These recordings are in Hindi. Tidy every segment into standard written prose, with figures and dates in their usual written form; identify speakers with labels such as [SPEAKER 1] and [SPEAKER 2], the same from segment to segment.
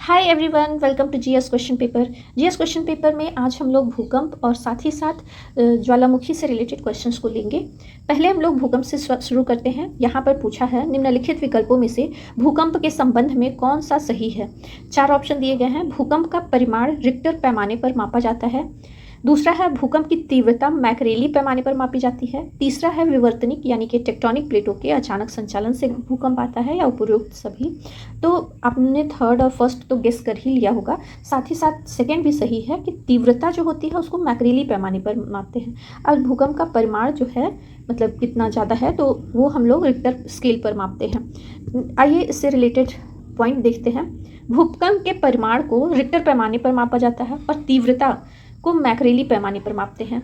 [SPEAKER 1] Hi everyone, welcome to GS question paper. GS question paper में आज हम लोग भूकंप और साथ ही साथ ज्वालामुखी से रिलेटेड क्वेश्चंस को लेंगे। पहले हम लोग भूकंप से शुरू करते हैं। यहाँ पर पूछा है निम्नलिखित विकल्पों में से भूकंप के संबंध में कौन सा सही है। 4 ऑप्शन दिए गए हैं। भूकंप का परिमाण रिक्टर पैमाने पर मापा जाता है। दूसरा है भूकंप की तीव्रता मैकरेली पैमाने पर मापी जाती है। तीसरा है विवर्तनिक यानी कि टेक्टोनिक प्लेटों के अचानक संचालन से भूकंप आता है, या उपरोक्त सभी। तो आपने थर्ड और फर्स्ट तो गेस कर ही लिया होगा। साथ ही साथ सेकंड भी सही है कि तीव्रता जो होती है उसको मैकरेली पैमाने पर मापते हैं। अब भूकंप का परिमाण जो है मतलब कितना ज़्यादा है तो वो हम लोग रिक्टर स्केल पर मापते हैं। आइए इससे रिलेटेड पॉइंट देखते हैं। भूकंप के परिमाण को रिक्टर पैमाने पर मापा जाता है और तीव्रता को मैकरेली पैमाने पर मापते हैं।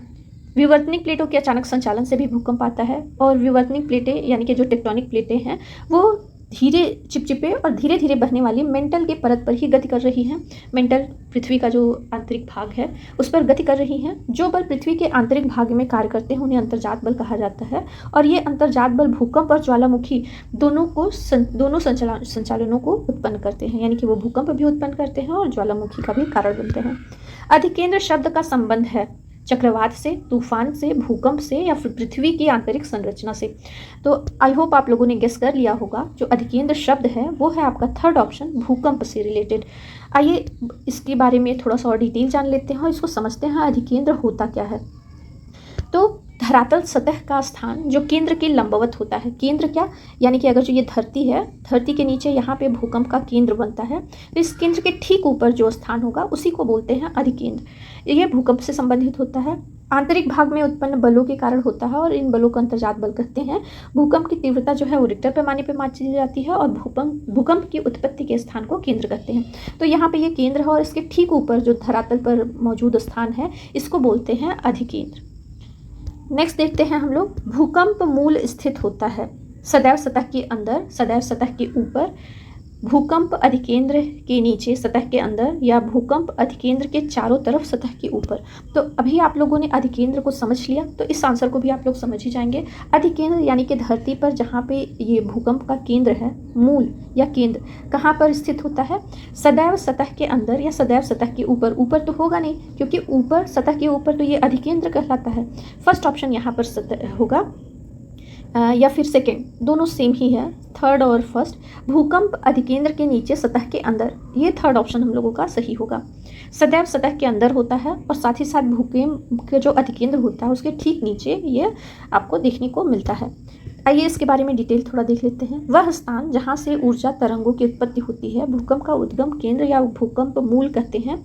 [SPEAKER 1] विवर्तनिक प्लेटों के अचानक संचालन से भी भूकंप आता है, और विवर्तनिक प्लेटें यानी कि जो टेक्टोनिक प्लेटें हैं वो धीरे चिपचिपे और धीरे धीरे बढ़ने वाली मेंटल के परत पर ही गति कर रही हैं। मेंटल पृथ्वी का जो आंतरिक भाग है उस पर गति कर रही हैं। जो बल पृथ्वी के आंतरिक भाग में कार्य करते हैं उन्हें अंतर्जात बल कहा जाता है, और ये अंतर्जात बल भूकंप और ज्वालामुखी दोनों संचालनों को उत्पन्न करते हैं, यानी कि वो भूकंप भी उत्पन्न करते हैं और ज्वालामुखी का भी कारण बनते हैं। अधिकेंद्र शब्द का संबंध है चक्रवात से, तूफान से, भूकंप से, या फिर पृथ्वी की आंतरिक संरचना से। तो आई होप आप लोगों ने गेस कर लिया होगा। जो अधिकेंद्र शब्द है वो है आपका थर्ड ऑप्शन, भूकंप से रिलेटेड। आइए इसके बारे में थोड़ा सा और डिटेल जान लेते हैं और इसको समझते हैं अधिकेंद्र होता क्या है। तो धरातल सतह का स्थान जो केंद्र के लंबवत होता है। केंद्र क्या, यानी कि अगर जो ये धरती है, धरती के नीचे यहाँ पे भूकंप का केंद्र बनता है, तो इस केंद्र के ठीक ऊपर जो स्थान होगा उसी को बोलते हैं अधिकेंद्र। यह भूकंप से संबंधित होता है। आंतरिक भाग में उत्पन्न बलों के कारण होता है और इन बलों को अंतर्जात बल कहते हैं। भूकंप की तीव्रता जो है वो रिक्टर पैमाने पर मापी जाती है, और भूकंप की उत्पत्ति के स्थान को केंद्र कहते हैं। तो यहाँ पे ये केंद्र है और इसके ठीक ऊपर जो धरातल पर मौजूद स्थान है इसको बोलते हैं अधिकेंद्र। नेक्स्ट देखते हैं हम लोग। भूकंप मूल स्थित होता है सदैव सतह के अंदर, सदैव सतह के ऊपर, भूकंप अधिकेंद्र के नीचे सतह के अंदर, या भूकंप अधिकेंद्र के चारों तरफ सतह के ऊपर। तो अभी आप लोगों ने अधिकेंद्र को समझ लिया तो इस आंसर को भी आप लोग समझ ही जाएंगे। अधिकेंद्र यानी कि धरती पर जहाँ पे ये भूकंप का केंद्र है, मूल या केंद्र कहाँ पर स्थित होता है, सदैव सतह के अंदर या सदैव सतह के ऊपर। ऊपर तो होगा नहीं क्योंकि ऊपर सतह के ऊपर तो ये अधिकेंद्र कहलाता है। फर्स्ट ऑप्शन यहाँ पर सतह होगा, या फिर सेकेंड, दोनों सेम ही है, थर्ड और फर्स्ट। भूकंप अधिकेंद्र के नीचे सतह के अंदर, ये थर्ड ऑप्शन हम लोगों का सही होगा। सदैव सतह के अंदर होता है और साथ ही साथ भूकंप के जो अधिकेंद्र होता है उसके ठीक नीचे ये आपको देखने को मिलता है। आइए इसके बारे में डिटेल थोड़ा देख लेते हैं। वह स्थान जहाँ से ऊर्जा तरंगों की उत्पत्ति होती है भूकंप का उद्गम केंद्र या भूकंप मूल कहते हैं।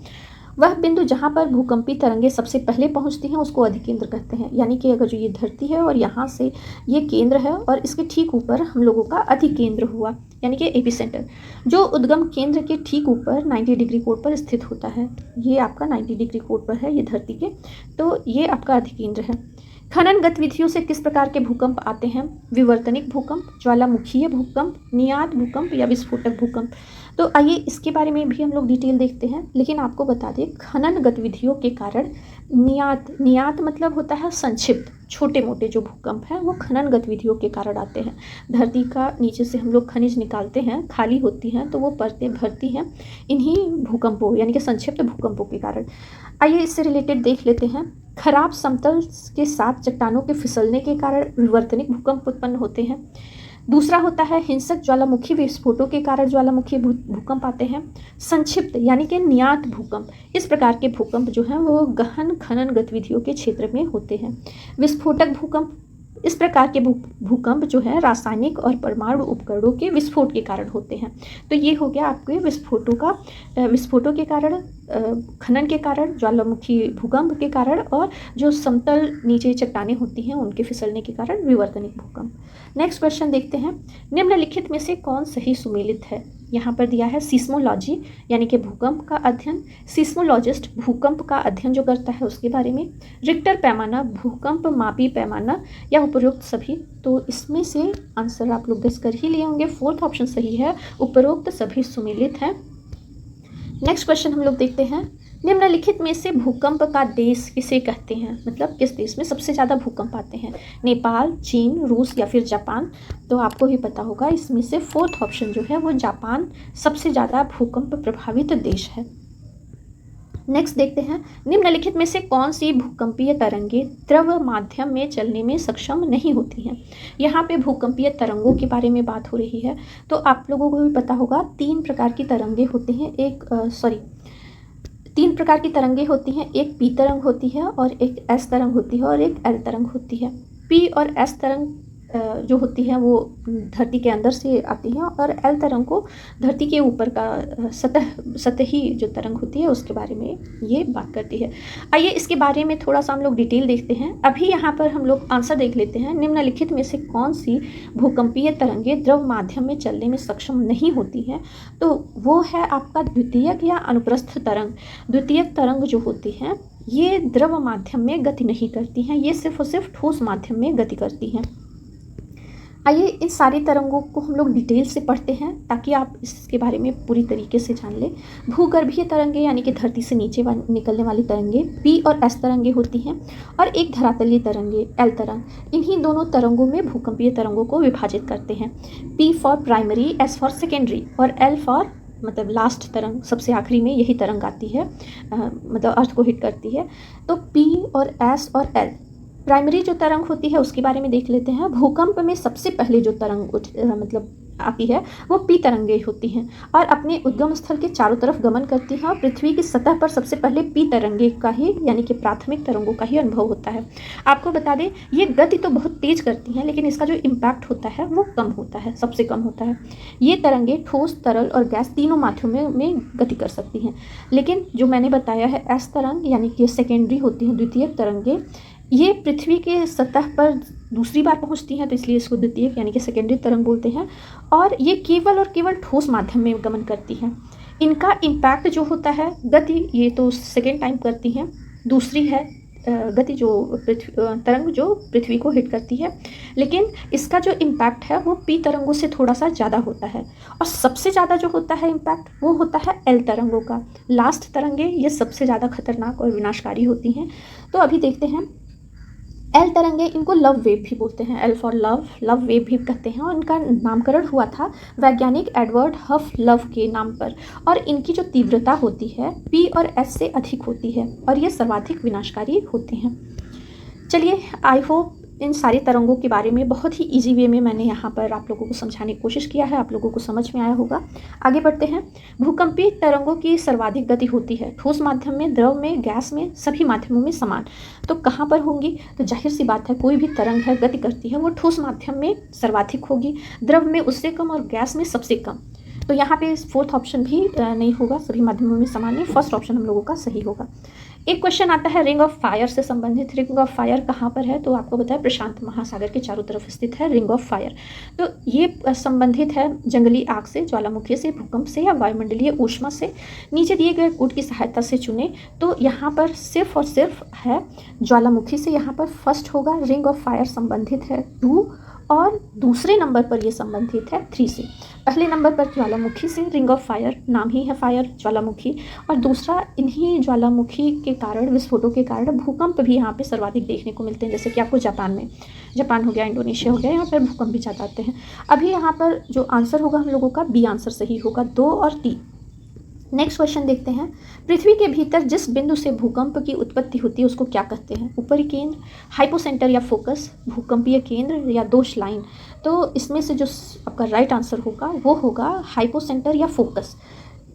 [SPEAKER 1] वह बिंदु जहाँ पर भूकंपी तरंगे सबसे पहले पहुँचती हैं उसको अधिकेंद्र कहते हैं। यानी कि अगर जो ये धरती है और यहाँ से ये केंद्र है और इसके ठीक ऊपर हम लोगों का अधिकेंद्र हुआ, यानी कि एपिसेंटर, जो उद्गम केंद्र के ठीक ऊपर 90 डिग्री कोण पर स्थित होता है। ये आपका 90 डिग्री कोण पर है ये धरती के, तो ये आपका अधिकेंद्र है। खनन गतिविधियों से किस प्रकार के भूकंप आते हैं? विवर्तनिक भूकंप, ज्वालामुखीय भूकंप, नियात भूकंप, या विस्फोटक भूकंप। तो आइए इसके बारे में भी हम लोग डिटेल देखते हैं, लेकिन आपको बता दें खनन गतिविधियों के कारण नियात मतलब होता है संक्षिप्त, छोटे मोटे जो भूकंप हैं वो खनन गतिविधियों के कारण आते हैं। धरती का नीचे से हम लोग खनिज निकालते हैं, खाली होती हैं तो वो परतें भरती हैं इन्हीं भूकंपों यानी कि संक्षिप्त भूकंपों के कारण। आइए इससे रिलेटेड देख लेते हैं। खराब समतल के साथ चट्टानों के फिसलने के कारण विवर्तनिक भूकंप उत्पन्न होते हैं। दूसरा होता है हिंसक ज्वालामुखी विस्फोटों के कारण ज्वालामुखी भूकंप आते हैं। संक्षिप्त यानी कि नियात भूकंप, इस प्रकार के भूकंप जो हैं वो गहन खनन गतिविधियों के क्षेत्र में होते हैं। विस्फोटक भूकंप, इस प्रकार के भूकंप जो है रासायनिक और परमाणु उपकरणों के विस्फोट के कारण होते हैं। तो ये हो गया आपके विस्फोटों के कारण, खनन के कारण, ज्वालामुखी भूकंप के कारण, और जो समतल नीचे चट्टानें होती हैं उनके फिसलने के कारण विवर्तनिक भूकंप। नेक्स्ट क्वेश्चन देखते हैं। निम्नलिखित में से कौन सही सुमेलित है? यहाँ पर दिया है सीस्मोलॉजी यानी कि भूकंप का अध्ययन, सीस्मोलॉजिस्ट भूकंप का अध्ययन जो करता है उसके बारे में, रिक्टर पैमाना भूकंप मापी पैमाना, या उपरोक्त सभी। तो इसमें से आंसर आप लोग गेस कर ही लिए होंगे, फोर्थ ऑप्शन सही है, उपरोक्त सभी सुमेलित हैं। नेक्स्ट क्वेश्चन हम लोग देखते हैं। निम्नलिखित में से भूकंप का देश किसे कहते हैं, मतलब किस देश में सबसे ज़्यादा भूकंप आते हैं? नेपाल, चीन, रूस या फिर जापान? तो आपको ही पता होगा, इसमें से फोर्थ ऑप्शन जो है वो जापान सबसे ज़्यादा भूकंप प्रभावित देश है। नेक्स्ट देखते हैं, निम्नलिखित में से कौन सी भूकंपीय तरंगे द्रव माध्यम में चलने में सक्षम नहीं होती हैं? यहाँ पे भूकंपीय तरंगों के बारे में बात हो रही है। तो आप लोगों को भी पता होगा, तीन प्रकार की तरंगे होती हैं। तीन प्रकार की तरंगे होती हैं। एक पी तरंग होती है और एक एस तरंग होती है और एक एल तरंग होती है। पी और एस तरंग जो होती है वो धरती के अंदर से आती हैं और एल तरंग को धरती के ऊपर का सतही जो तरंग होती है उसके बारे में ये बात करती है। आइए इसके बारे में थोड़ा सा हम लोग डिटेल देखते हैं। अभी यहाँ पर हम लोग आंसर देख लेते हैं। निम्नलिखित में से कौन सी भूकंपीय तरंगे द्रव माध्यम में चलने में सक्षम नहीं होती हैं? तो वो है आपका द्वितीयक या अनुप्रस्थ तरंग। द्वितीयक तरंग जो होती हैं ये द्रव माध्यम में गति नहीं करती हैं, ये सिर्फ और सिर्फ ठोस माध्यम में गति करती हैं। आइए इन सारी तरंगों को हम लोग डिटेल से पढ़ते हैं ताकि आप इसके बारे में पूरी तरीके से जान लें। भूगर्भीय तरंगे यानी कि धरती से नीचे निकलने वाली तरंगे पी और एस तरंगे होती हैं और एक धरातलीय तरंगे एल तरंग। इन्हीं दोनों तरंगों में भूकंपीय तरंगों को विभाजित करते हैं। P for primary, S for secondary और एल फॉर मतलब लास्ट तरंग, सबसे आखिरी में यही तरंग आती है, मतलब अर्थ को हिट करती है। तो पी और एस और एल प्राइमरी जो तरंग होती है उसके बारे में देख लेते हैं। भूकंप में सबसे पहले जो तरंग मतलब आती है वो पी तरंगे होती हैं और अपने उद्गम स्थल के चारों तरफ गमन करती हैं और पृथ्वी की सतह पर सबसे पहले पी तरंगे का ही यानी कि प्राथमिक तरंगों का ही अनुभव होता है। आपको बता दें ये गति तो बहुत तेज करती हैं लेकिन इसका जो इम्पैक्ट होता है वो कम होता है, सबसे कम होता है। ये तरंगे ठोस, तरल और गैस तीनों माध्यमों में गति कर सकती हैं। लेकिन जो मैंने बताया है एस तरंग यानी कि सेकेंडरी होती हैं, द्वितीयक तरंगे, ये पृथ्वी के सतह पर दूसरी बार पहुंचती हैं तो इसलिए इसको द्वितीयक यानी कि सेकेंडरी तरंग बोलते हैं और ये केवल और केवल ठोस माध्यम में गमन करती हैं। इनका इम्पैक्ट जो होता है, गति ये तो सेकेंड टाइम करती हैं, दूसरी है गति जो तरंग जो पृथ्वी को हिट करती है, लेकिन इसका जो इम्पैक्ट है वो पी तरंगों से थोड़ा सा ज़्यादा होता है और सबसे ज़्यादा जो होता है इम्पैक्ट वो होता है एल तरंगों का। लास्ट तरंगे ये सबसे ज़्यादा खतरनाक और विनाशकारी होती हैं। तो अभी देखते हैं एल तरंगे, इनको लव वेव भी बोलते हैं, एल फॉर लव वेव भी कहते हैं और इनका नामकरण हुआ था वैज्ञानिक एडवर्ड हफ लव के नाम पर और इनकी जो तीव्रता होती है पी और एस से अधिक होती है और ये सर्वाधिक विनाशकारी होते हैं। चलिए आई होप इन सारी तरंगों के बारे में बहुत ही इजी वे में मैंने यहाँ पर आप लोगों को समझाने की कोशिश किया है, आप लोगों को समझ में आया होगा। आगे बढ़ते हैं। भूकंपीय तरंगों की सर्वाधिक गति होती है ठोस माध्यम में, द्रव में, गैस में, सभी माध्यमों में समान। तो कहाँ पर होंगी? तो जाहिर सी बात है कोई भी तरंग है गति करती है वो ठोस माध्यम में सर्वाधिक होगी, द्रव में उससे कम और गैस में सबसे कम। तो यहाँ पे फोर्थ ऑप्शन भी नहीं होगा, सभी माध्यमों में समान है। फर्स्ट ऑप्शन हम लोगों का सही होगा। एक क्वेश्चन आता है रिंग ऑफ फायर से संबंधित। रिंग ऑफ फायर कहाँ पर है? तो आपको बताया प्रशांत महासागर के चारों तरफ स्थित है रिंग ऑफ फायर। तो ये संबंधित है जंगली आग से, ज्वालामुखी से, भूकंप से या वायुमंडलीय ऊष्मा से। नीचे दिए गए कोड की सहायता से चुने। तो यहाँ पर सिर्फ और सिर्फ है ज्वालामुखी से, यहाँ पर फर्स्ट होगा। रिंग ऑफ फायर संबंधित है 2 और दूसरे नंबर पर ये संबंधित है 3 से। पहले नंबर पर ज्वालामुखी से, रिंग ऑफ फायर, नाम ही है फायर, ज्वालामुखी, और दूसरा इन्हीं ज्वालामुखी के कारण, विस्फोटों के कारण भूकंप भी यहाँ पे सर्वाधिक देखने को मिलते हैं। जैसे कि आपको जापान हो गया, इंडोनेशिया हो गया, यहाँ पर भूकंप भी ज़्यादा आते हैं। अभी यहाँ पर जो आंसर होगा हम लोगों का बी आंसर सही होगा, 2 और 3। नेक्स्ट क्वेश्चन देखते हैं। पृथ्वी के भीतर जिस बिंदु से भूकंप की उत्पत्ति होती है उसको क्या कहते हैं? ऊपरी केंद्र, हाइपोसेंटर या फोकस, भूकंपीय केंद्र या दोष लाइन? तो इसमें से जो आपका राइट आंसर होगा वो होगा हाइपोसेंटर या फोकस।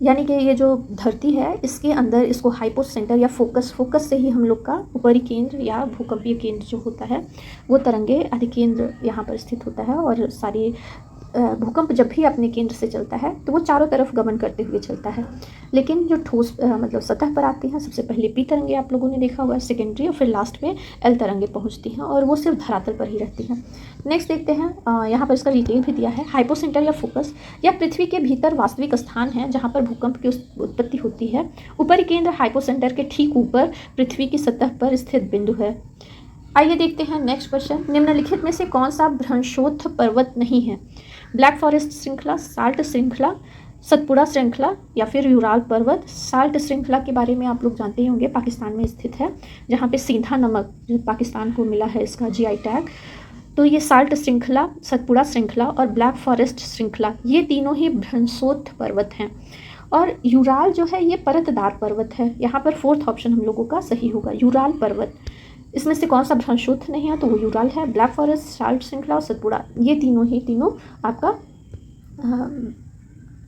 [SPEAKER 1] यानी कि ये जो धरती है इसके अंदर इसको हाइपोसेंटर या फोकस से ही हम लोग का ऊपरी केंद्र या भूकंपीय केंद्र जो होता है वो तरंगे अधिकेंद्र यहाँ पर स्थित होता है। और सारी भूकंप जब भी अपने केंद्र से चलता है तो वो चारों तरफ गमन करते हुए चलता है। लेकिन जो ठोस मतलब सतह पर आती हैं सबसे पहले पी तरंगे आप लोगों ने देखा हुआ है सेकेंडरी, और फिर लास्ट में एल तरंगे पहुंचती हैं और वो सिर्फ धरातल पर ही रहती हैं। नेक्स्ट देखते हैं, यहाँ पर इसका डिटेल भी दिया है। हाइपोसेंटर या फोकस या पृथ्वी के भीतर वास्तविक स्थान है जहाँ पर भूकंप की उत्पत्ति होती है। ऊपरी केंद्र हाइपोसेंटर के ठीक ऊपर पृथ्वी की सतह पर स्थित बिंदु है। आइए देखते हैं नेक्स्ट क्वेश्चन। निम्नलिखित में से कौन सा भ्रंशोत्थ पर्वत नहीं है? ब्लैक फॉरेस्ट श्रृंखला, साल्ट श्रृंखला सतपुड़ा श्रृंखला या फिर यूराल पर्वत। साल्ट श्रृंखला के बारे में आप लोग जानते ही होंगे, पाकिस्तान में स्थित है, जहाँ पे सीधा नमक जो पाकिस्तान को मिला है इसका GI टैग। तो ये साल्ट श्रृंखला, सतपुड़ा श्रृंखला और ब्लैक फॉरेस्ट श्रृंखला, ये तीनों ही भ्रंशोत्थ पर्वत हैं। और यूराल जो है ये परतदार पर्वत है। यहाँ पर फोर्थ ऑप्शन हम लोगों का सही होगा, यूराल पर्वत। इसमें से कौन सा भ्रंशोत्थ नहीं है तो वो यूराल है। ब्लैक फॉरेस्ट, साल्ट श्रृंखला और सतपुड़ा, ये तीनों आपका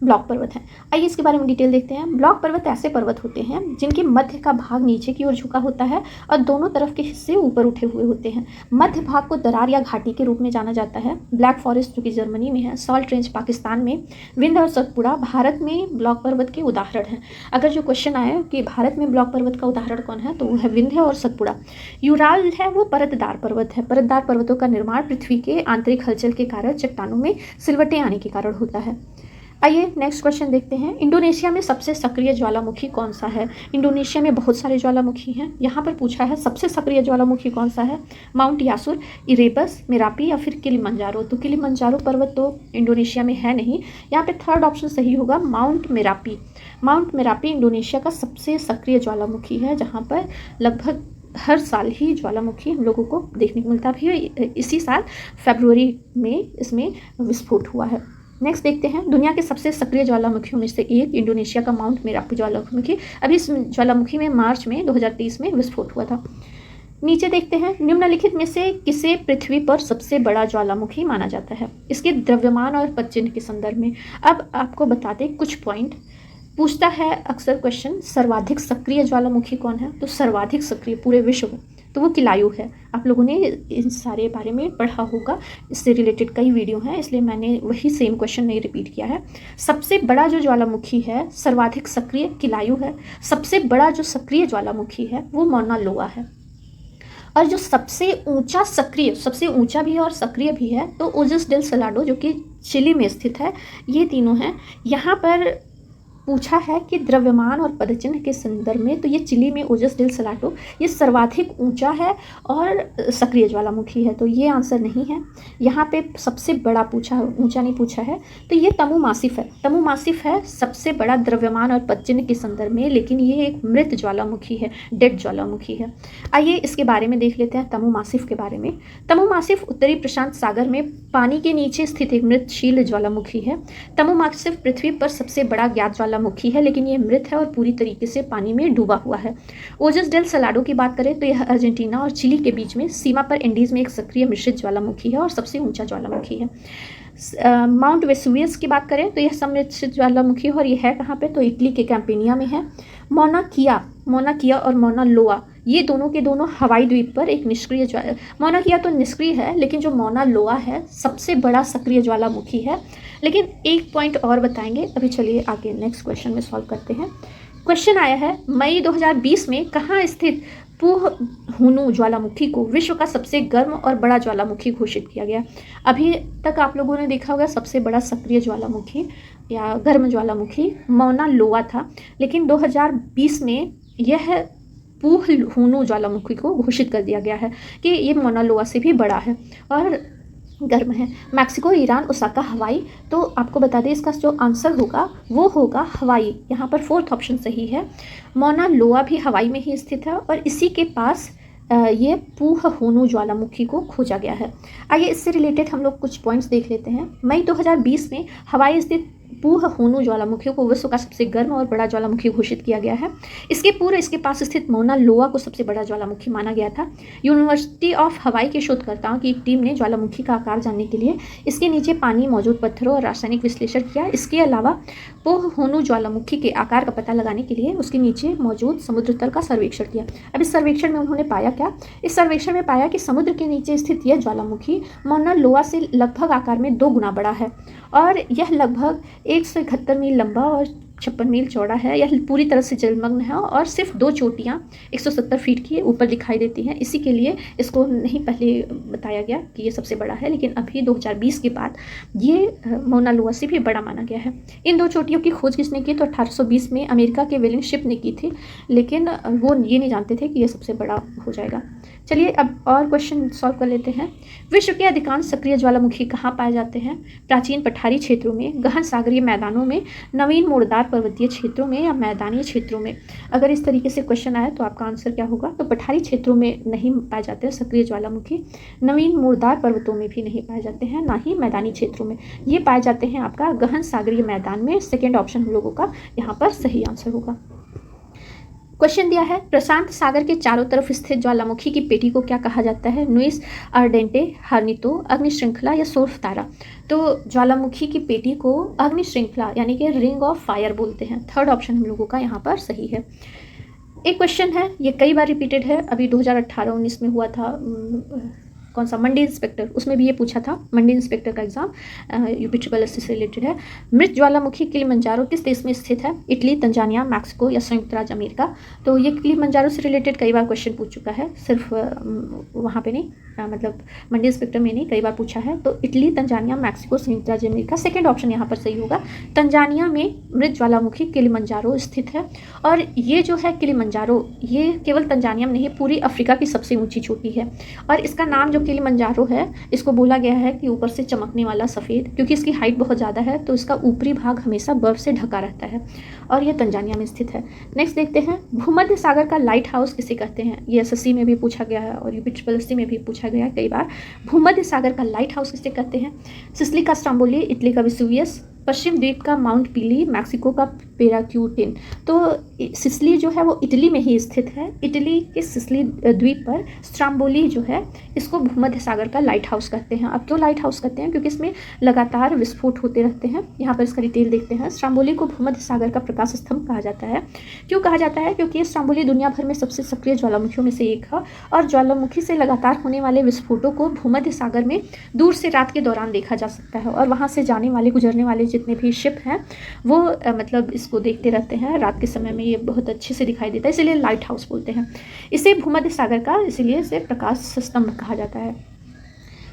[SPEAKER 1] ब्लॉक पर्वत है। आइए इसके बारे में डिटेल देखते हैं। ब्लॉक पर्वत ऐसे पर्वत होते हैं जिनके मध्य का भाग नीचे की ओर झुका होता है और दोनों तरफ के हिस्से ऊपर उठे हुए होते हैं। मध्य भाग को दरार या घाटी के रूप में जाना जाता है। ब्लैक फॉरेस्ट जो कि जर्मनी में है, सॉल्ट रेंज पाकिस्तान में, विंध्य और सतपुड़ा भारत में ब्लॉक पर्वत के उदाहरण हैं। अगर जो क्वेश्चन आए कि भारत में ब्लॉक पर्वत का उदाहरण कौन है तो वो है विंध्य और सतपुड़ा। यूराल है वो परतदार पर्वत है। परतदार पर्वतों का निर्माण पृथ्वी के आंतरिक हलचल के कारण चट्टानों में सिलवटें आने के कारण होता है। आइए नेक्स्ट क्वेश्चन देखते हैं। इंडोनेशिया में सबसे सक्रिय ज्वालामुखी कौन सा है? इंडोनेशिया में बहुत सारे ज्वालामुखी हैं। यहाँ पर पूछा है सबसे सक्रिय ज्वालामुखी कौन सा है? माउंट यासुर, इरेबस, मेरापी या फिर किलिमंजारो। तो किलिमंजारो पर्वत तो इंडोनेशिया में है नहीं। यहाँ पे थर्ड ऑप्शन सही होगा, mount Merapi. Mount Merapi Indonesia का सबसे सक्रिय ज्वालामुखी है, जहाँ पर लगभग हर साल ही ज्वालामुखी हम लोगों को देखने को मिलता भी है। इसी साल फरवरी में इसमें विस्फोट हुआ है। नेक्स्ट देखते हैं, दुनिया के सबसे सक्रिय ज्वालामुखियों में से एक इंडोनेशिया का माउंट मेरापी ज्वालामुखी। अभी इस ज्वालामुखी में मार्च में 2023 में विस्फोट हुआ था। नीचे देखते हैं, निम्नलिखित में से किसे पृथ्वी पर सबसे बड़ा ज्वालामुखी माना जाता है? इसके द्रव्यमान और पदचिह्न के संदर्भ में। अब आपको बता दें कुछ पॉइंट पूछता है अक्सर क्वेश्चन, सर्वाधिक सक्रिय ज्वालामुखी कौन है? तो सर्वाधिक सक्रिय पूरे विश्व में तो वो किलायु है। आप लोगों ने इन सारे बारे में पढ़ा होगा, इससे रिलेटेड कई वीडियो हैं, इसलिए मैंने वही सेम क्वेश्चन नहीं रिपीट किया है। सबसे बड़ा जो ज्वालामुखी है सर्वाधिक सक्रिय किलायु है। सबसे बड़ा जो सक्रिय ज्वालामुखी है वो मौना लोआ है। और जो सबसे ऊंचा सक्रिय, सबसे ऊंचा भी है और सक्रिय भी है, तो ओजस डेल सलाडो जो कि चिली में स्थित है। ये तीनों हैं। यहाँ पर पूछा है कि द्रव्यमान और पदचिह्न के संदर्भ में, तो ये चिली में ओजस डेल सलाडो ये सर्वाधिक ऊंचा है और सक्रिय ज्वालामुखी है, तो ये आंसर नहीं है। यहाँ पे सबसे बड़ा पूछा, ऊंचा नहीं पूछा है, तो ये तमु मासिफ है। तमु मासिफ है सबसे बड़ा द्रव्यमान और पदचिह्न के संदर्भ में, लेकिन ये एक मृत ज्वालामुखी है, डेड ज्वालामुखी है। आइए इसके बारे में देख लेते हैं, तमु मासिफ के बारे में। तमु मासिफ उत्तरी प्रशांत सागर में पानी के नीचे स्थित एक मृतशील ज्वालामुखी है। तमु मासिफ पृथ्वी पर सबसे बड़ा ज्ञात ज्वालामुखी है, लेकिन ये मृत है और पूरी तरीके से पानी में डूबा हुआ है। ओजस डेल सलाडो की बात करें तो यह अर्जेंटीना और चिली के बीच में सीमा पर एंडीज में एक सक्रिय मिश्रित ज्वालामुखी है और सबसे ऊंचा ज्वालामुखी है। माउंट वेसुवियस की बात करें तो यह सम्मिश्रित ज्वालामुखी है और यह है कहाँ पे? तो इटली के कैंपेनिया में है। मौना किया और मौना लोआ ये दोनों के दोनों हवाई द्वीप पर एक निष्क्रिय मौना किया तो निष्क्रिय है, लेकिन जो मौना लोआ है सबसे बड़ा सक्रिय ज्वालामुखी है। लेकिन एक पॉइंट और बताएंगे, अभी चलिए आगे नेक्स्ट क्वेश्चन में सॉल्व करते हैं। क्वेश्चन आया है, मई 2020 में कहाँ स्थित पुहहुनु ज्वालामुखी को विश्व का सबसे गर्म और बड़ा ज्वालामुखी घोषित किया गया? अभी तक आप लोगों ने देखा होगा सबसे बड़ा सक्रिय ज्वालामुखी या गर्म ज्वालामुखी मौना लोआ था, लेकिन 2020 में यह पुहहुनु ज्वालामुखी को घोषित कर दिया गया है कि ये मौना लोआ से भी बड़ा है और गर्म है। मैक्सिको, ईरान, ओसाका, हवाई। तो आपको बता दें इसका जो आंसर होगा वो होगा हवाई। यहाँ पर फोर्थ ऑप्शन सही है। मौना लोआ भी हवाई में ही स्थित है और इसी के पास ये पुहहुनु ज्वालामुखी को खोजा गया है। आइए इससे रिलेटेड हम लोग कुछ पॉइंट्स देख लेते हैं। मई 2020 में हवाई स्थित पुहहुनु ज्वालामुखी को विश्व का सबसे गर्म और बड़ा ज्वालामुखी घोषित किया गया है। इसके पूर्व इसके पास स्थित मौना लोआ को सबसे बड़ा ज्वालामुखी माना गया था। यूनिवर्सिटी ऑफ हवाई के शोधकर्ताओं की एक टीम ने ज्वालामुखी का आकार जानने के लिए इसके नीचे पानी मौजूद पत्थरों और रासायनिक विश्लेषण किया। इसके अलावा पुहहुनु ज्वालामुखी के आकार का पता लगाने के लिए उसके नीचे मौजूद समुद्र तल का सर्वेक्षण किया। अब इस सर्वेक्षण में उन्होंने पाया क्या? इस सर्वेक्षण में पाया कि समुद्र के नीचे स्थित यह ज्वालामुखी मौना लोआ से लगभग आकार में 2 गुना बड़ा है और यह लगभग 171 मील लंबा और 56 मील चौड़ा है, यह पूरी तरह से जलमग्न है और सिर्फ 2 चोटियाँ 170 फीट की ऊपर दिखाई देती हैं। इसी के लिए इसको नहीं पहले बताया गया कि ये सबसे बड़ा है, लेकिन अभी 2020 के बाद ये मौना लोआ से भी बड़ा माना गया है। इन 2 चोटियों की खोज किसने की? तो 1820 में अमेरिका के व्हीलिंग शिप ने की थी, लेकिन वो ये नहीं जानते थे कि ये सबसे बड़ा हो जाएगा। चलिए अब और क्वेश्चन सॉल्व कर लेते हैं। विश्व के अधिकांश सक्रिय ज्वालामुखी कहाँ पाए जाते हैं? प्राचीन पठारी क्षेत्रों में, गहन सागरीय मैदानों में, नवीन मोड़दार पर्वतीय क्षेत्रों में या मैदानी क्षेत्रों में? अगर इस तरीके से क्वेश्चन आए तो आपका आंसर क्या होगा? तो पठारी क्षेत्रों में नहीं पाए जाते हैं सक्रिय ज्वालामुखी, नवीन मोड़दार पर्वतों में भी नहीं पाए जाते हैं, ना ही मैदानी क्षेत्रों में। ये पाए जाते हैं आपका गहन सागरीय मैदान में। सेकेंड ऑप्शन हम लोगों का यहाँ पर सही आंसर होगा। क्वेश्चन दिया है, प्रशांत सागर के चारों तरफ स्थित ज्वालामुखी की पेटी को क्या कहा जाता है? नुइस आर्डेंटे, हार्नितो, अग्नि श्रृंखला या सोर्फ तारा? तो ज्वालामुखी की पेटी को अग्नि श्रृंखला यानी कि रिंग ऑफ फायर बोलते हैं। थर्ड ऑप्शन हम लोगों का यहाँ पर सही है। एक क्वेश्चन है, ये कई बार रिपीटेड है, अभी 2018-19 में हुआ था, कौन सा, मंडी इंस्पेक्टर, उसमें भी ये पूछा था। मंडी इंस्पेक्टर का एग्जाम यूपी ट्रिपल एससी से रिलेटेड है। मृत ज्वालामुखी किलिमंजारो किस देश में स्थित है? इटली, तंजानिया, मैक्सिको या संयुक्त राज्य अमेरिका? तो ये किलिमंजारो से रिलेटेड कई बार क्वेश्चन पूछ चुका है, सिर्फ वहाँ पे नहीं, मतलब मंडी इंस्पेक्टर में नहीं, कई बार पूछा है। तो इटली, तंजानिया, मैक्सिको, संयुक्त राज्य अमेरिका, सेकेंड ऑप्शन यहाँ पर सही होगा। तंजानिया में मृत ज्वालामुखी किलिमंजारो स्थित है। और ये जो है किलिमंजारो, ये केवल तंजानिया में नहीं, पूरी अफ्रीका की सबसे ऊंची चोटी है। और इसका नाम जो किलिमंजारो है, इसको बोला गया है कि ऊपर से चमकने वाला सफ़ेद, क्योंकि इसकी हाइट बहुत ज़्यादा है, तो इसका ऊपरी भाग हमेशा बर्फ से ढका रहता है और यह तंजानिया में स्थित है। नेक्स्ट देखते हैं, भूमध्य सागर का लाइट हाउस किसे कहते हैं? ये एसएससी में भी पूछा गया है और यूपी ट्रिपल एससी में भी पूछा गया है कई बार। भूमध्य सागर का लाइट हाउस किसे कहते हैं? सिसिली का स्ट्रोम्बोली, इटली का वेसुवियस, पश्चिम द्वीप का माउंट पीली, मैक्सिको का पेराक्यूटिन। तो सिसिली जो है वो इटली में ही स्थित है। इटली के सिसिली द्वीप पर स्ट्रोम्बोली जो है, इसको भूमध्य सागर का लाइट हाउस कहते हैं। अब क्यों लाइट हाउस कहते हैं? क्योंकि इसमें लगातार विस्फोट होते रहते हैं। यहाँ पर इसका डिटेल देखते हैं। स्ट्रोम्बोली को भूमध्य सागर का प्रकाश स्तंभ कहा जाता है। क्यों कहा जाता है? क्योंकि ये स्ट्रोम्बोली दुनिया भर में सबसे सक्रिय ज्वालामुखियों में से एक है और ज्वालामुखी से लगातार होने वाले विस्फोटों को भूमध्य सागर में दूर से रात के दौरान देखा जा सकता है। और वहाँ से जाने वाले, गुजरने वाले जितने भी शिप हैं वो मतलब इसको देखते रहते हैं रात के समय में। ये बहुत अच्छे से दिखाई देता है, इसलिए लाइट हाउस बोलते हैं इसे भूमध्य सागर का, इसलिए इसे प्रकाश स्तंभ कहा जाता है।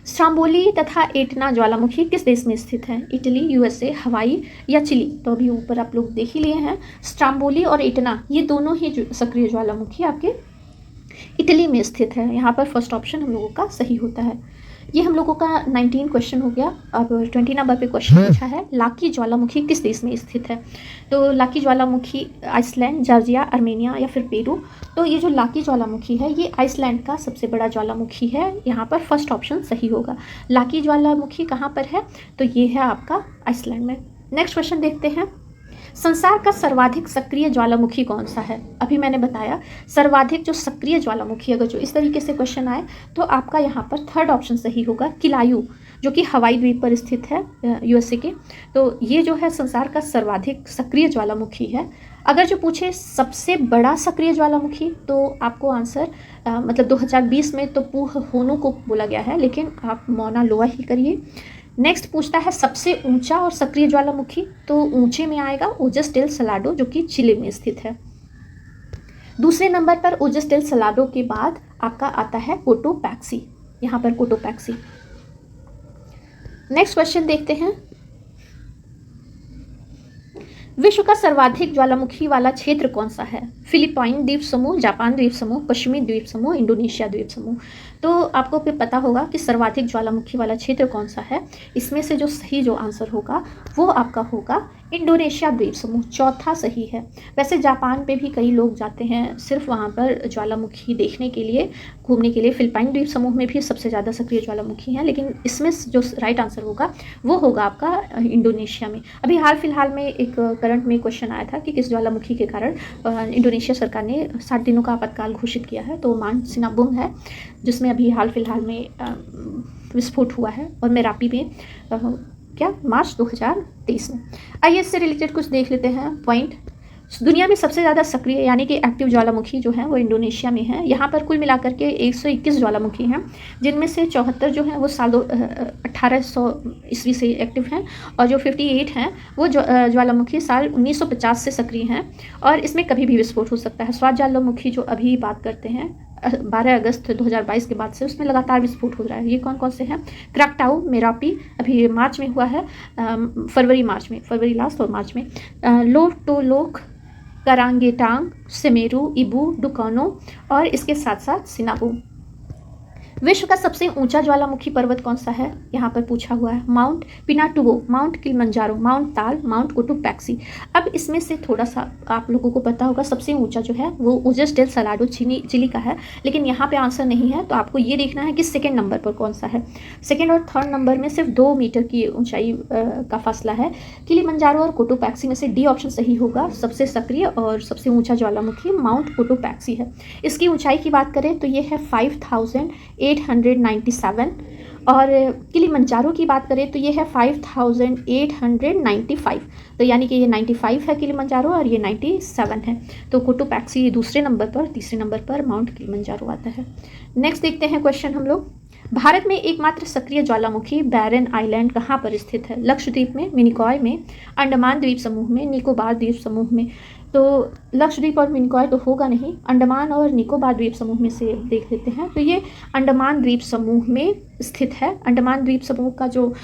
[SPEAKER 1] स्ट्रोम्बोली तथा एटना ज्वालामुखी किस देश में स्थित है? इटली, यूएसए, हवाई या चिली? तो अभी ऊपर आप लोग देख ही लिए हैं, स्ट्रोम्बोली और एटना ये दोनों ही सक्रिय ज्वालामुखी आपके इटली में स्थित है। यहाँ पर फर्स्ट ऑप्शन हम लोगों का सही होता है। ये हम लोगों का 19 क्वेश्चन हो गया। अब 20 नंबर पे क्वेश्चन पूछा है, लाकी ज्वालामुखी किस देश में स्थित है? तो लाकी ज्वालामुखी आइसलैंड, जॉर्जिया, आर्मेनिया या फिर पेरू? तो ये जो लाकी ज्वालामुखी है ये आइसलैंड का सबसे बड़ा ज्वालामुखी है। यहाँ पर फर्स्ट ऑप्शन सही होगा। लाकी ज्वालामुखी कहाँ पर है? तो ये है आपका आइसलैंड में। नेक्स्ट क्वेश्चन देखते हैं, संसार का सर्वाधिक सक्रिय ज्वालामुखी कौन सा है? अभी मैंने बताया सर्वाधिक जो सक्रिय ज्वालामुखी, अगर जो इस तरीके से क्वेश्चन आए तो आपका यहाँ पर थर्ड ऑप्शन सही होगा, किलायू, जो कि हवाई द्वीप पर स्थित है यूएसए के। तो ये जो है संसार का सर्वाधिक सक्रिय ज्वालामुखी है। अगर जो पूछे सबसे बड़ा सक्रिय ज्वालामुखी तो आपको आंसर मतलब 2020 में तो पूह होनो को बोला गया है, लेकिन आप मौना लोआ ही करिए। नेक्स्ट पूछता है सबसे ऊंचा और सक्रिय ज्वालामुखी, तो ऊंचे में आएगा ओजस डेल सलाडो जो कि चिली में स्थित है। दूसरे नंबर पर ओजस डेल सलाडो के बाद आपका आता है कोटोपैक्सी, यहाँ पर कोटोपैक्सी। नेक्स्ट क्वेश्चन देखते हैं, विश्व का सर्वाधिक ज्वालामुखी वाला क्षेत्र कौन सा है? फिलीपाइन द्वीप समूह, जापान द्वीप समूह, पश्चिमी द्वीप समूह, इंडोनेशिया द्वीप समूह? तो आपको फिर पता होगा कि सर्वाधिक ज्वालामुखी वाला क्षेत्र कौन सा है। इसमें से जो सही जो आंसर होगा वो आपका होगा इंडोनेशिया द्वीप समूह, चौथा सही है। वैसे जापान पे भी कई लोग जाते हैं सिर्फ वहाँ पर ज्वालामुखी देखने के लिए, घूमने के लिए। फिलिपाइन द्वीप समूह में भी सबसे ज़्यादा सक्रिय ज्वालामुखी हैं, लेकिन इसमें जो राइट आंसर होगा वो होगा आपका इंडोनेशिया में। अभी हाल फिलहाल में एक करंट में क्वेश्चन आया था कि किस ज्वालामुखी के कारण इंडोनेशिया सरकार ने 60 दिनों का आपातकाल घोषित किया है, तो मान सिनाबुंग है जिसमें अभी हाल फिलहाल में विस्फोट हुआ है, और मेरापी में क्या मार्च 2023 में। आइए इससे रिलेटेड कुछ देख लेते हैं पॉइंट। दुनिया में सबसे ज़्यादा सक्रिय यानी कि एक्टिव ज्वालामुखी जो है वो इंडोनेशिया में है। यहाँ पर कुल मिलाकर के 121 ज्वालामुखी हैं, जिनमें से 74 जो हैं वो साल 1800 ईस्वी से एक्टिव हैं, और जो 58 हैं वो ज्वालामुखी साल 1950 से सक्रिय हैं, और इसमें कभी भी विस्फोट हो सकता है। स्वाद ज्वालामुखी जो अभी बात करते हैं 12 अगस्त 2022 के बाद से, उसमें लगातार विस्फोट हो रहा है। ये कौन कौन से हैं? क्राकटाउ, मेरापी अभी मार्च में हुआ है, फरवरी लास्ट और मार्च में, लोटोलोक, करांगेटांग, सेमेरू, इबू, डुकानो और इसके साथ साथ सिनाबू। विश्व का सबसे ऊंचा ज्वालामुखी पर्वत कौन सा है? यहाँ पर पूछा हुआ है। Mount Pinatubo, mount Kilimanjaro, mount ताल, माउंट कोटोपैक्सी। अब इसमें से थोड़ा सा आप लोगों को पता होगा, सबसे ऊंचा जो है वो उजस डेल सलाडो चिली का है, लेकिन यहाँ पे आंसर नहीं है, तो आपको ये देखना है कि सेकेंड नंबर पर कौन सा है। सेकेंड और थर्ड नंबर में सिर्फ 2 मीटर की ऊंचाई का फासला है। किलिमंजारो और कोटोपैक्सी में से डी ऑप्शन सही होगा। सबसे सक्रिय और सबसे ऊंचा ज्वालामुखी माउंट कोटोपैक्सी है। इसकी ऊंचाई की बात करें तो ये है 5897, और किलिमंजारो की बात करें तो ये है 5895। तो यानी कि ये 95 है किलिमंजारो और ये 97 है। तो कोटोपैक्सी दूसरे नंबर पर, तीसरे नंबर पर माउंट किलिमंजारो आता है। नेक्स्ट देखते हैं क्वेश्चन हम लोग। भारत में एकमात्र सक्रिय ज्वालामुखी बैरन आइलैंड कहाँ पर स्थित है? लक्षद्वीप में, मिनिकॉय में, अंडमान द्वीप समूह में, निकोबार द्वीप समूह में। तो लक्षद्वीप और मिनिकॉय तो होगा नहीं, अंडमान और निकोबार द्वीप समूह में से देख लेते हैं। तो ये अंडमान द्वीप समूह में स्थित है। अंडमान द्वीप समूह का जो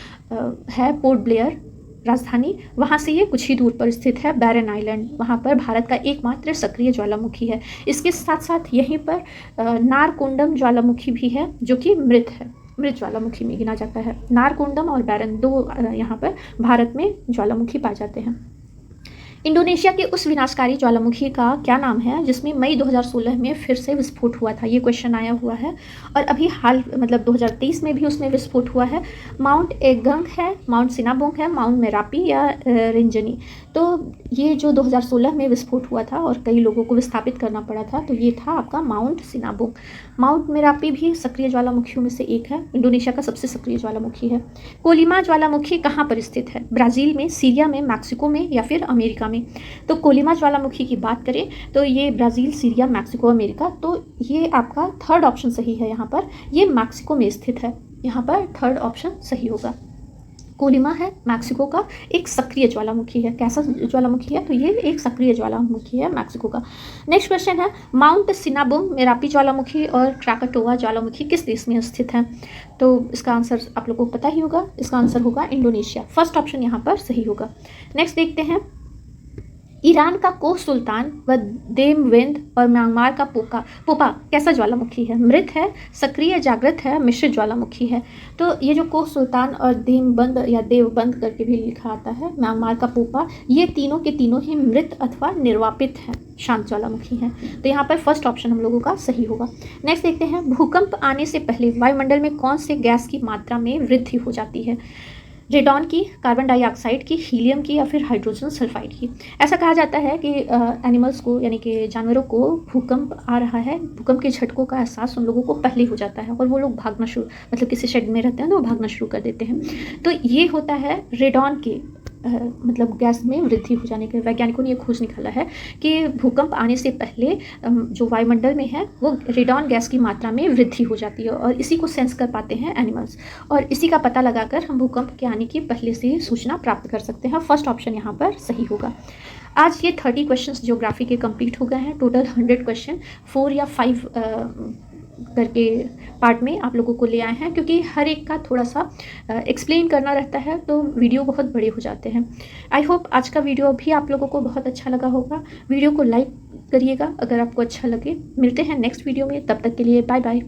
[SPEAKER 1] है पोर्ट ब्लेयर राजधानी, वहाँ से ये कुछ ही दूर पर स्थित है बैरन आइलैंड। वहाँ पर भारत का एकमात्र सक्रिय ज्वालामुखी है। इसके साथ साथ यहीं पर नारकोंडम ज्वालामुखी भी है, जो कि मृत है, मृत ज्वालामुखी में गिना जाता है। नारकोंडम और बैरन 2 यहाँ पर भारत में ज्वालामुखी पाए जाते हैं। इंडोनेशिया के उस विनाशकारी ज्वालामुखी का क्या नाम है जिसमें मई 2016 में फिर से विस्फोट हुआ था? ये क्वेश्चन आया हुआ है, और अभी हाल मतलब 2023 में भी उसमें विस्फोट हुआ है। माउंट एगंग है, माउंट सिनाबोंग है, माउंट मेरापी या रिंजनी। तो ये जो 2016 में विस्फोट हुआ था और कई लोगों को विस्थापित करना पड़ा था, तो ये था आपका माउंट सिनाबोंग। माउंट मेरापी भी सक्रिय ज्वालामुखियों में से एक है, इंडोनेशिया का सबसे सक्रिय ज्वालामुखी है। कोलिमा ज्वालामुखी कहाँ पर स्थित है? ब्राज़ील में, सीरिया में, मैक्सिको में या फिर अमेरिका में? तो कोलिमा ज्वालामुखी की बात करें तो ये ब्राज़ील, सीरिया, मैक्सिको, अमेरिका, तो ये आपका थर्ड ऑप्शन सही है। यहाँ पर ये मैक्सिको में स्थित है, यहाँ पर थर्ड ऑप्शन सही होगा। कोलिमा है मैक्सिको का एक सक्रिय ज्वालामुखी है। कैसा ज्वालामुखी है? तो ये एक सक्रिय ज्वालामुखी है मैक्सिको का। नेक्स्ट क्वेश्चन है, माउंट सिनाबोंग, मेरापी ज्वालामुखी और क्राकाटोआ ज्वालामुखी किस देश में स्थित है? तो इसका आंसर आप लोगों को पता ही होगा, इसका आंसर होगा इंडोनेशिया। फर्स्ट ऑप्शन यहाँ पर सही होगा। नेक्स्ट देखते हैं, ईरान का कोह सुल्तान व देमवेंद और म्यांमार का पोपा कैसा ज्वालामुखी है? मृत है, सक्रिय, जागृत है, मिश्रित ज्वालामुखी है। तो ये जो कोह सुल्तान और देमबंद या देवबंद करके भी लिखा आता है, म्यांमार का पोपा, ये तीनों के तीनों ही मृत अथवा निर्वापित हैं, शांत ज्वालामुखी हैं। तो यहाँ पर फर्स्ट ऑप्शन हम लोगों का सही होगा। नेक्स्ट देखते हैं, भूकंप आने से पहले वायुमंडल में कौन से गैस की मात्रा में वृद्धि हो जाती है? रेडॉन की, कार्बन डाइऑक्साइड की, हीलियम की या फिर हाइड्रोजन सल्फाइड की। ऐसा कहा जाता है कि एनिमल्स को यानी कि जानवरों को भूकंप आ रहा है, भूकंप के झटकों का एहसास उन लोगों को पहले हो जाता है और वो लोग भागना शुरू, मतलब किसी शेड में रहते हैं तो वो भागना शुरू कर देते हैं। तो ये होता है रेडॉन के मतलब गैस में वृद्धि हो जाने के। वैज्ञानिकों ने ये खोज निकाला है कि भूकंप आने से पहले जो वायुमंडल में है वो रेडॉन गैस की मात्रा में वृद्धि हो जाती है, और इसी को सेंस कर पाते हैं एनिमल्स, और इसी का पता लगाकर हम भूकंप के आने की पहले से ही सूचना प्राप्त कर सकते हैं। फर्स्ट ऑप्शन यहाँ पर सही होगा। आज ये 30 क्वेश्चंस ज्योग्राफी के कंप्लीट हो गए हैं। टोटल 100 क्वेश्चन 4 या 5 करके पार्ट में आप लोगों को ले आए हैं, क्योंकि हर एक का थोड़ा सा एक्सप्लेन करना रहता है तो वीडियो बहुत बड़े हो जाते हैं। आई होप आज का वीडियो भी आप लोगों को बहुत अच्छा लगा होगा। वीडियो को लाइक करिएगा अगर आपको अच्छा लगे। मिलते हैं नेक्स्ट वीडियो में, तब तक के लिए बाय बाय।